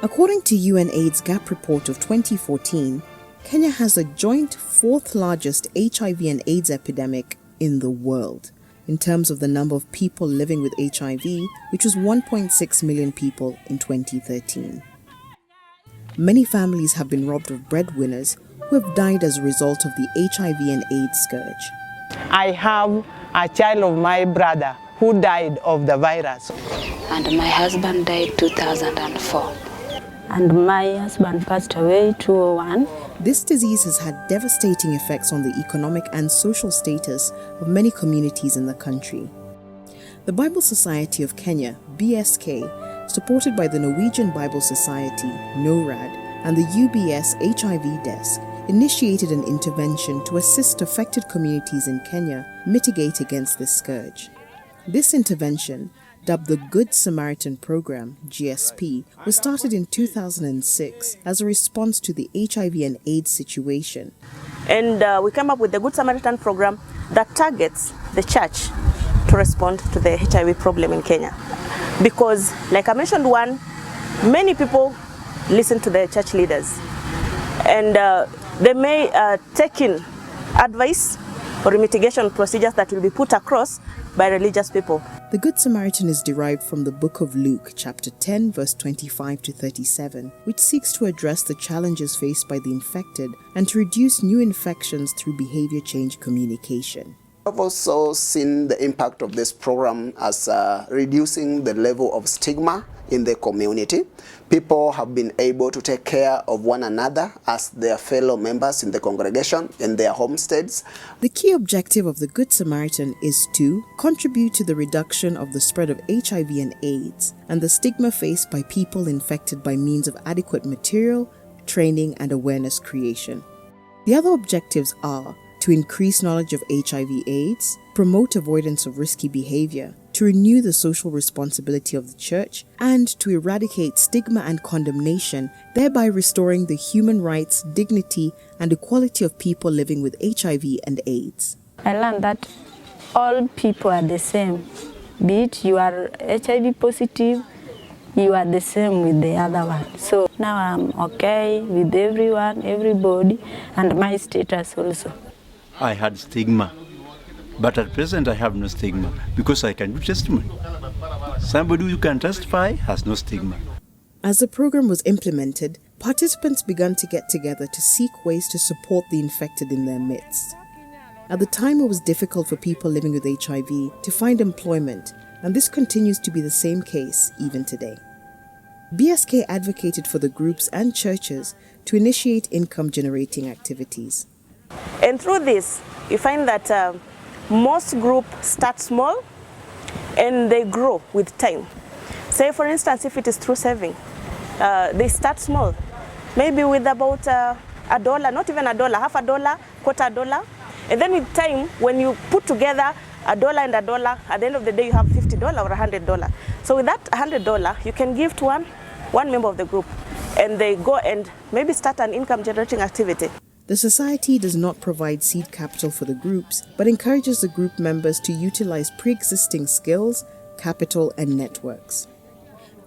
According to UNAIDS Gap Report of 2014, Kenya has the joint fourth largest HIV and AIDS epidemic in the world in terms of the number of people living with HIV, which was 1.6 million people in 2013. Many families have been robbed of breadwinners who have died as a result of the HIV and AIDS scourge. I have a child of my brother who died of the virus. And my husband died 2004. And my husband passed away 2001. This disease has had devastating effects on the economic and social status of many communities in the country. The Bible Society of Kenya, BSK, supported by the Norwegian Bible Society, NORAD, and the UBS HIV Desk, initiated an intervention to assist affected communities in Kenya mitigate against this scourge. This intervention, dubbed the Good Samaritan Program, GSP, was started in 2006 as a response to the HIV and AIDS situation. And we came up with the Good Samaritan Program that targets the church to respond to the HIV problem in Kenya. Because, like I mentioned many people listen to the church leaders. And they may take in advice or mitigation procedures that will be put across by religious people. The Good Samaritan is derived from the book of Luke, chapter 10, verse 25 to 37, which seeks to address the challenges faced by the infected and to reduce new infections through behavior change communication. I've also seen the impact of this program as reducing the level of stigma in the community. People have been able to take care of one another as their fellow members in the congregation, in their homesteads. The key objective of the Good Samaritan is to contribute to the reduction of the spread of HIV and AIDS and the stigma faced by people infected by means of adequate material, training, and awareness creation. The other objectives are to increase knowledge of HIV/AIDS, promote avoidance of risky behavior, to renew the social responsibility of the church, and to eradicate stigma and condemnation, thereby restoring the human rights, dignity, and equality of people living with HIV and AIDS. I learned that all people are the same. Be it you are HIV positive, you are the same with the other one. So now I'm okay with everyone, everybody, and my status also. I had stigma, but at present I have no stigma because I can do testimony. Somebody who can testify has no stigma. As the program was implemented, participants began to get together to seek ways to support the infected in their midst. At the time, it was difficult for people living with HIV to find employment, and this continues to be the same case even today. BSK advocated for the groups and churches to initiate income-generating activities. And through this, you find that most groups start small and they grow with time. Say, for instance, if it is through saving, they start small, maybe with about $1, not even $1, half a dollar, quarter $1. And then with time, when you put together $1 and $1, at the end of the day, you have $50 or $100. So with that $100, you can give to one member of the group, and they go and maybe start an income-generating activity. The society does not provide seed capital for the groups, but encourages the group members to utilize pre-existing skills, capital, and networks.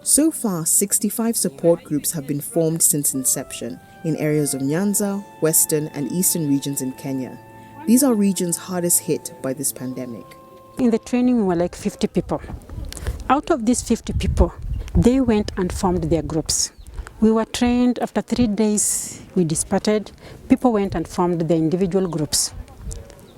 So far, 65 support groups have been formed since inception in areas of Nyanza, Western, and Eastern regions in Kenya. These are regions hardest hit by this pandemic. In the training, we were like 50 people. Out of these 50 people, they went and formed their groups. We were trained. After 3 days, we disparted. People went and formed their individual groups.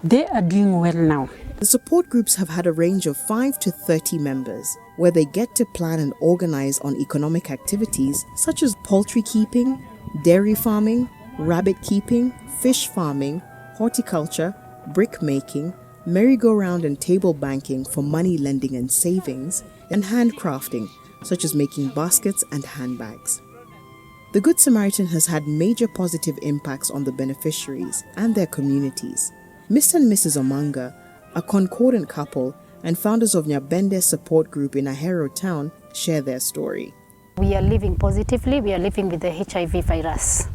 They are doing well now. The support groups have had a range of 5 to 30 members, where they get to plan and organize on economic activities such as poultry keeping, dairy farming, rabbit keeping, fish farming, horticulture, brick making, merry-go-round and table banking for money lending and savings, and handcrafting, such as making baskets and handbags. The Good Samaritan has had major positive impacts on the beneficiaries and their communities. Mr. and Mrs. Omanga, a concordant couple and founders of Nyabende support group in Ahero town, share their story. We are living positively. We are living with the HIV virus.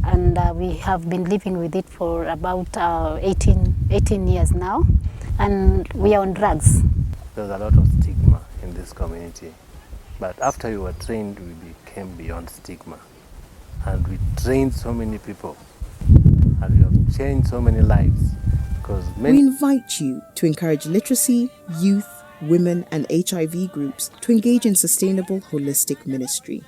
And we have been living with it for about 18 years now. And we are on drugs. There's a lot of stigma in this community. But after we were trained, we became beyond stigma. And we trained so many people. And we have changed so many lives. Because We invite you to encourage literacy, youth, women, and HIV groups to engage in sustainable holistic ministry.